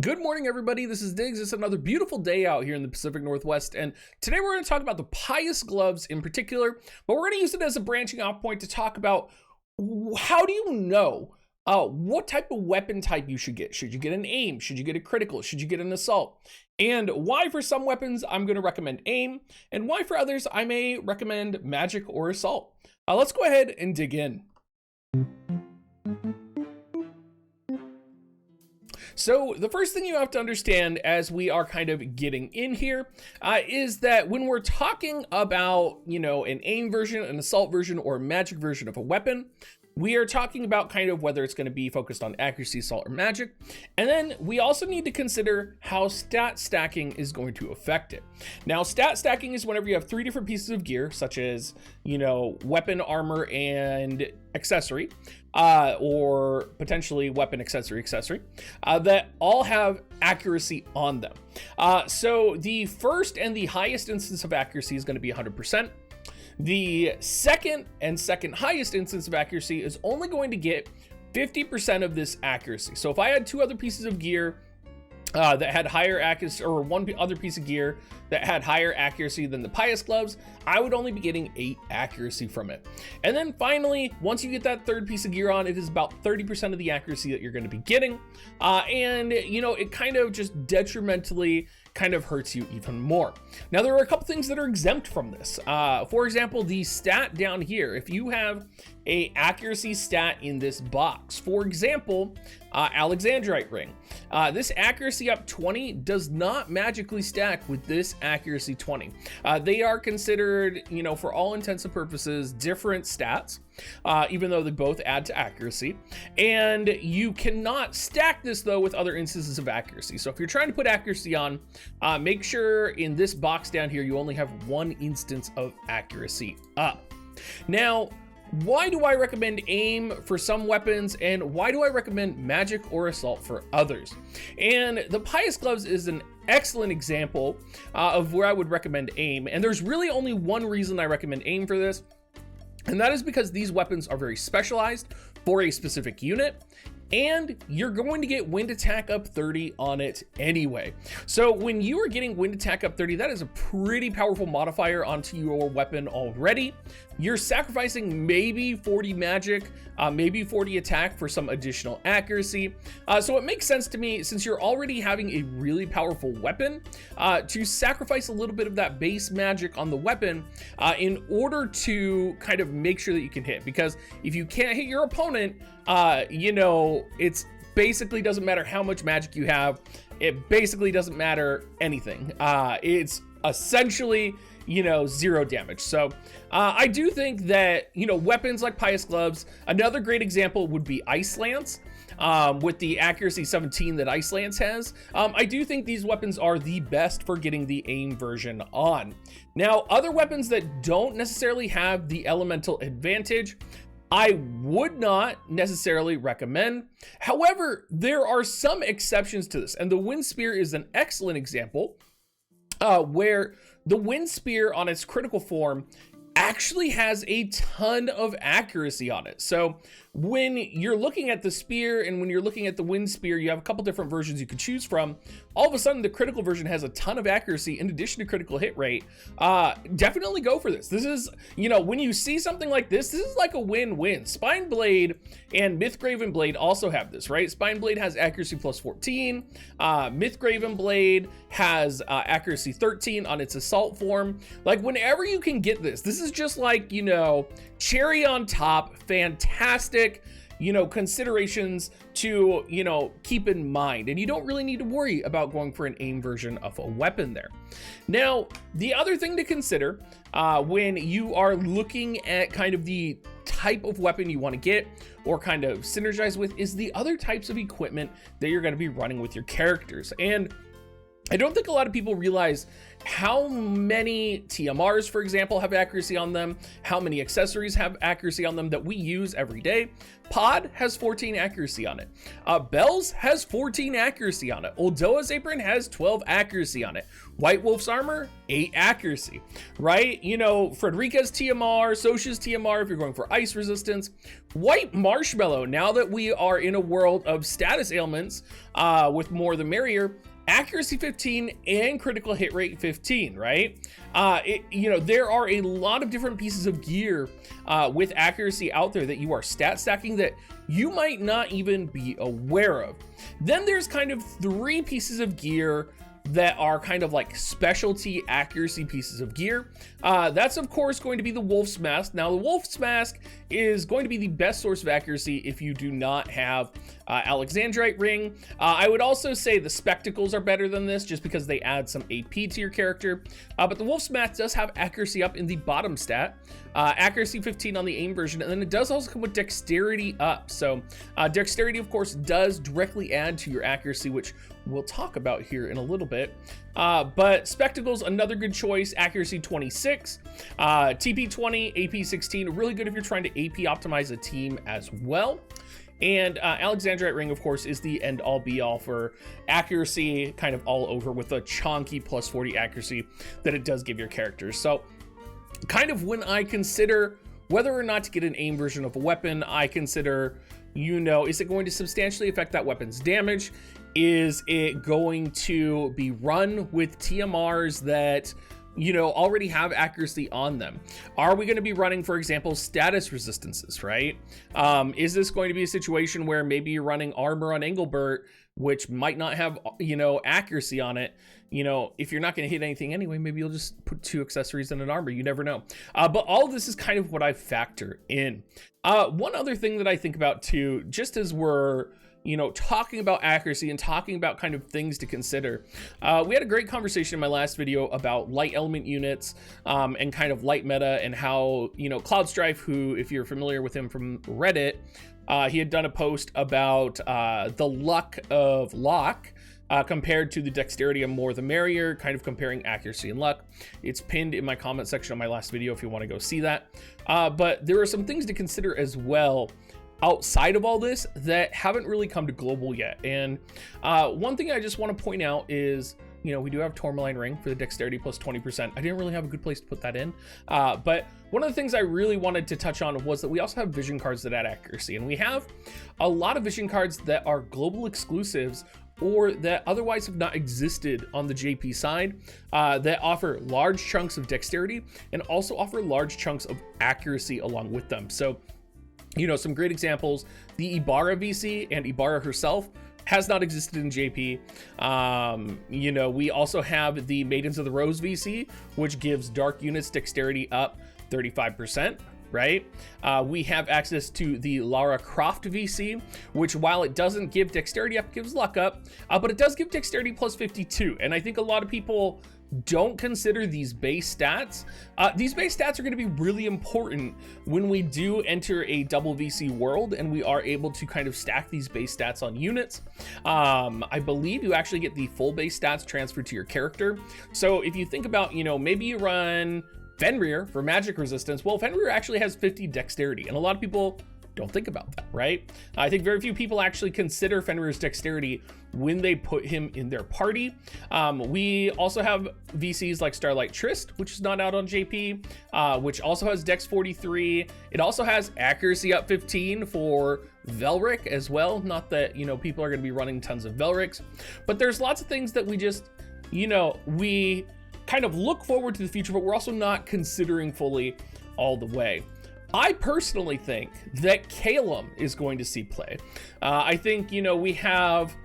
Good morning, everybody. This is Diggs. It's another beautiful day out here in the Pacific Northwest, and today we're going to talk about the Pious gloves in particular, but we're going to use it as a branching off point to talk about how do you know what type of weapon type you should get. Should you get an aim? Should you get a critical? Should you get an assault? And why for some weapons I'm going to recommend aim, and why for others I may recommend magic or assault. Let's go ahead and dig in. So the first thing you have to understand as we are kind of getting in here is that when we're talking about, an aim version, an assault version, or a magic version of a weapon, we are talking about kind of whether it's going to be focused on accuracy, assault, or magic. And then we also need to consider how stat stacking is going to affect it. Now, stat stacking is whenever you have three different pieces of gear, such as, weapon, armor, and accessory, or potentially weapon, accessory, that all have accuracy on them. So the first and the highest instance of accuracy is going to be 100%. The second highest instance of accuracy is only going to get 50% of this accuracy. So if I had two other pieces of gear that had higher accuracy, or one other piece of gear that had higher accuracy than the Pious gloves, I would only be getting 8 accuracy from it. And then finally, once you get that third piece of gear on, it is about 30% of the accuracy that you're going to be getting. And it kind of just detrimentally kind of hurts you even more. Now, there are a couple things that are exempt from this. For example, the stat down here, if you have a accuracy stat in this box, for example, Alexandrite ring, this accuracy up 20 does not magically stack with this accuracy 20. They are considered, for all intents and purposes, different stats, even though they both add to accuracy. And you cannot stack this though with other instances of accuracy. So if you're trying to put accuracy on, make sure in this box down here, you only have one instance of accuracy up. Now, why do I recommend aim for some weapons, and why do I recommend magic or assault for others? And the Pious gloves is an excellent example of where I would recommend aim. And there's really only one reason I recommend aim for this, and that is because these weapons are very specialized for a specific unit, and you're going to get wind attack up 30 on it anyway. So when you are getting wind attack up 30, that is a pretty powerful modifier onto your weapon already. You're sacrificing maybe 40 magic, maybe 40 attack for some additional accuracy. So it makes sense to me, since you're already having a really powerful weapon, to sacrifice a little bit of that base magic on the weapon in order to kind of make sure that you can hit. Because if you can't hit your opponent, it's basically doesn't matter how much magic you have. It basically doesn't matter anything. It's essentially, zero damage. So I do think that, weapons like Pious gloves, another great example would be Ice Lance. With the accuracy 17 that Ice Lance has, I do think these weapons are the best for getting the aim version on. Now, other weapons that don't necessarily have the elemental advantage, I would not necessarily recommend. However, there are some exceptions to this, and the Windspear is an excellent example, where the Windspear on its critical form actually has a ton of accuracy on it. So when you're looking at the spear and when you're looking at the Windspear, you have a couple different versions you could choose from. All of a sudden, the critical version has a ton of accuracy in addition to critical hit rate. Definitely go for this. This is, when you see something like this is like a win-win. Spine Blade and Mythgraven Blade also have this, right? Spine Blade has accuracy plus 14. Mythgraven Blade has accuracy 13 on its assault form. Like, whenever you can get this is just like, cherry on top, fantastic, considerations to, keep in mind. And you don't really need to worry about going for an aim version of a weapon there. Now, the other thing to consider when you are looking at kind of the type of weapon you want to get or kind of synergize with is the other types of equipment that you're going to be running with your characters. And I don't think a lot of people realize how many TMRs, for example, have accuracy on them, how many accessories have accuracy on them that we use every day. Pod has 14 accuracy on it. Bells has 14 accuracy on it. Oldoa's apron has 12 accuracy on it. White Wolf's armor, 8 accuracy, right? You know, Frederica's TMR, Sosha's TMR if you're going for ice resistance. White Marshmallow, now that we are in a world of status ailments, with more the merrier, accuracy 15 and critical hit rate 15, right? You know, there are a lot of different pieces of gear with accuracy out there that you are stat stacking that you might not even be aware of. Then there's kind of 3 pieces of gear that are kind of like specialty accuracy pieces of gear. That's of course going to be the Wolf's Mask. Now the Wolf's Mask is going to be the best source of accuracy if you do not have Alexandrite Ring. I would also say the Spectacles are better than this just because they add some AP to your character. But the Wolf's Mask does have accuracy up in the bottom stat, accuracy 15 on the aim version, and then it does also come with dexterity up. So dexterity of course does directly add to your accuracy, which we'll talk about here in a little bit. But Spectacles, another good choice, accuracy 26, TP 20, AP 16, really good if you're trying to AP optimize a team as well. And Alexandrite Ring, of course, is the end-all be-all for accuracy, kind of all over, with a chonky plus 40 accuracy that it does give your characters. So kind of when I consider whether or not to get an aim version of a weapon, I consider, you know, is it going to substantially affect that weapon's damage? Is it going to be run with TMRs that, you know, already have accuracy on them? Are we going to be running, for example, status resistances, right? Is this going to be a situation where maybe you're running armor on Engelbert, which might not have, you know, accuracy on it? You know, if you're not going to hit anything anyway, maybe you'll just put 2 accessories in an armor. You never know. But all of this is kind of what I factor in. One other thing that I think about too, just as we're, you know, talking about accuracy and talking about kind of things to consider. We had a great conversation in my last video about light element units and kind of light meta, and how, you know, Cloud Strife, who, if you're familiar with him from Reddit, he had done a post about the luck of Locke compared to the dexterity of more the merrier, kind of comparing accuracy and luck. It's pinned in my comment section of my last video if you want to go see that. But there are some things to consider as well outside of all this that haven't really come to global yet. And one thing I just want to point out is, you know, we do have Tourmaline Ring for the dexterity plus 20%. I didn't really have a good place to put that in. But one of the things I really wanted to touch on was that we also have vision cards that add accuracy. And we have a lot of vision cards that are global exclusives or that otherwise have not existed on the JP side, that offer large chunks of dexterity and also offer large chunks of accuracy along with them. So, you know, some great examples, the Ibarra VC and Ibarra herself has not existed in JP. You know, we also have the Maidens of the Rose VC, which gives dark units dexterity up 35%, right? We have access to the Lara Croft VC, which, while it doesn't give dexterity up, gives luck up, but it does give dexterity plus 52. And I think a lot of people don't consider these base stats. These base stats are going to be really important when we do enter a double VC world and we are able to kind of stack these base stats on units. I believe you actually get the full base stats transferred to your character. So if you think about, you know, maybe you run Fenrir for magic resistance. Well, Fenrir actually has 50 dexterity, and a lot of people don't think about that, right? I think very few people actually consider Fenrir's dexterity when they put him in their party. We also have VCs like Starlight Tryst, which is not out on JP, which also has Dex 43. It also has accuracy up 15 for Velric as well. Not that, you know, people are going to be running tons of Velrics, but there's lots of things that we just, you know, we kind of look forward to the future, but we're also not considering fully all the way. I personally think that Calum is going to see play. I think, you know, we have,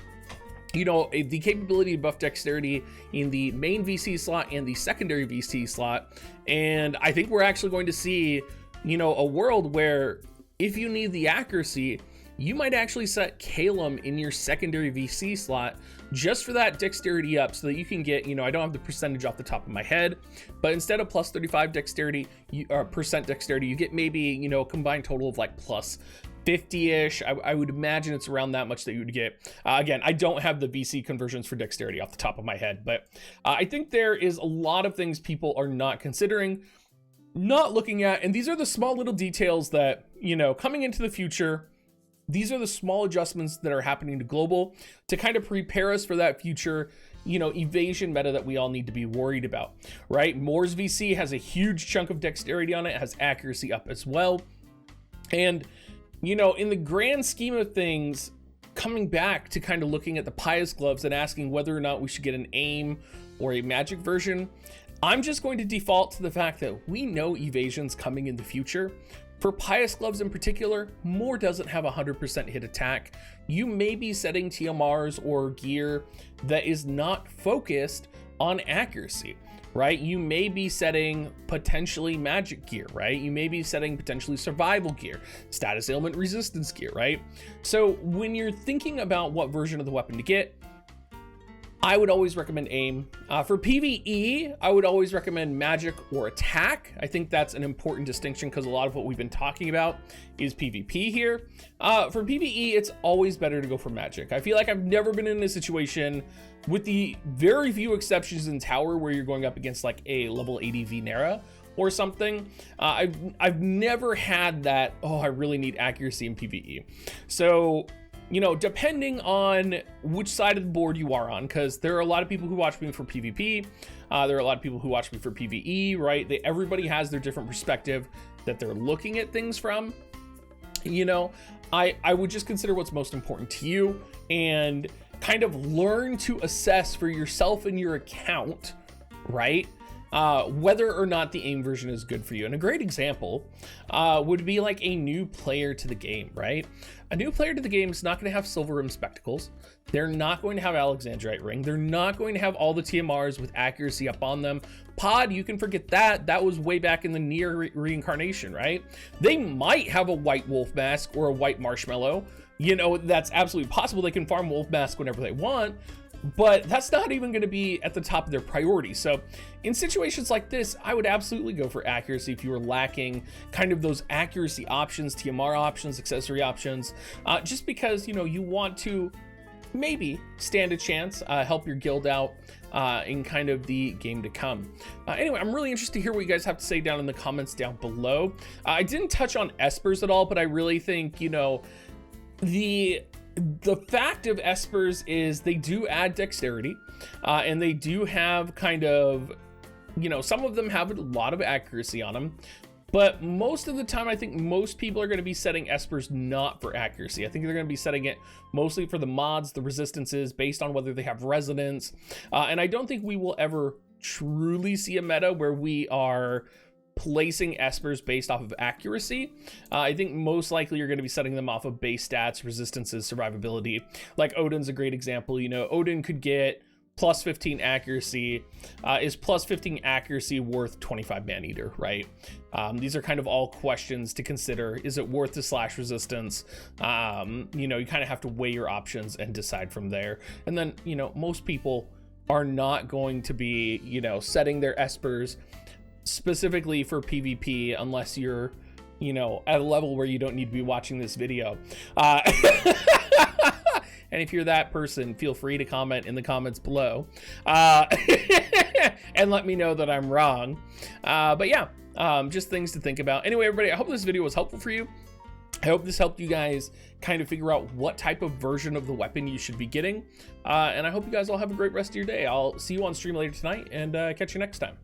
you know, the capability to buff dexterity in the main VC slot and the secondary VC slot. And I think we're actually going to see, you know, a world where if you need the accuracy, you might actually set Calum in your secondary VC slot just for that dexterity up, so that you can get, you know, I don't have the percentage off the top of my head, but instead of plus 35 dexterity, percent dexterity, you get maybe, you know, a combined total of like plus 50-ish. I would imagine it's around that much that you would get. Again, I don't have the VC conversions for dexterity off the top of my head, but I think there is a lot of things people are not considering, not looking at, and these are the small little details that, you know, coming into the future, these are the small adjustments that are happening to global to kind of prepare us for that future, you know, evasion meta that we all need to be worried about, right? Moore's VC has a huge chunk of dexterity on it, has accuracy up as well. And, you know, in the grand scheme of things, coming back to kind of looking at the Pious gloves and asking whether or not we should get an aim or a magic version, I'm just going to default to the fact that we know evasion's coming in the future. For Pious gloves in particular, Moore doesn't have 100% hit attack. You may be setting TMRs or gear that is not focused on accuracy, right? You may be setting potentially magic gear, right? You may be setting potentially survival gear, status ailment resistance gear, right? So when you're thinking about what version of the weapon to get, I would always recommend aim. For PvE, I would always recommend magic or attack. I think that's an important distinction because a lot of what we've been talking about is PvP here. For PvE, it's always better to go for magic. I feel like I've never been in a situation, with the very few exceptions in Tower, where you're going up against like a level 80 Venera or something. I've never had that, oh, I really need accuracy in PvE. So, you know, depending on which side of the board you are on, because there are a lot of people who watch me for PvP, there are a lot of people who watch me for PvE, right? Everybody has their different perspective that they're looking at things from. You know, I would just consider what's most important to you and kind of learn to assess for yourself and your account, right? Whether or not the aim version is good for you. And a great example would be like a new player to the game, right? A new player to the game is not going to have silver rim spectacles. They're not going to have Alexandrite ring. They're not going to have all the TMRs with accuracy up on them. Pod, you can forget that. That was way back in the near reincarnation, right? They might have a white wolf mask or a white marshmallow. You know, that's absolutely possible. They can farm wolf mask whenever they want, but that's not even going to be at the top of their priority. So in situations like this, I would absolutely go for accuracy if you were lacking kind of those accuracy options, TMR options, accessory options, just because, you know, you want to maybe stand a chance, help your guild out in kind of the game to come. Anyway, I'm really interested to hear what you guys have to say down in the comments down below. I didn't touch on espers at all, but I really think, you know, the fact of espers is they do add dexterity, and they do have kind of, you know, some of them have a lot of accuracy on them, but most of the time I think most people are going to be setting espers not for accuracy. I think they're going to be setting it mostly for the mods, the resistances, based on whether they have resonance, and I don't think we will ever truly see a meta where we are placing espers based off of accuracy. I think most likely you're going to be setting them off of base stats, resistances, survivability. Like Odin's a great example. You know, Odin could get plus 15 accuracy. Is plus 15 accuracy worth 25 man-eater, right? These are kind of all questions to consider. Is it worth the slash resistance? You know, you kind of have to weigh your options and decide from there. And then, you know, most people are not going to be, you know, setting their espers specifically for PvP unless you're, you know, at a level where you don't need to be watching this video. And if you're that person, feel free to comment in the comments below and let me know that I'm wrong. But yeah, just things to think about. Anyway, everybody, I hope this video was helpful for you. I hope this helped you guys kind of figure out what type of version of the weapon you should be getting. And I hope you guys all have a great rest of your day. I'll see you on stream later tonight and catch you next time.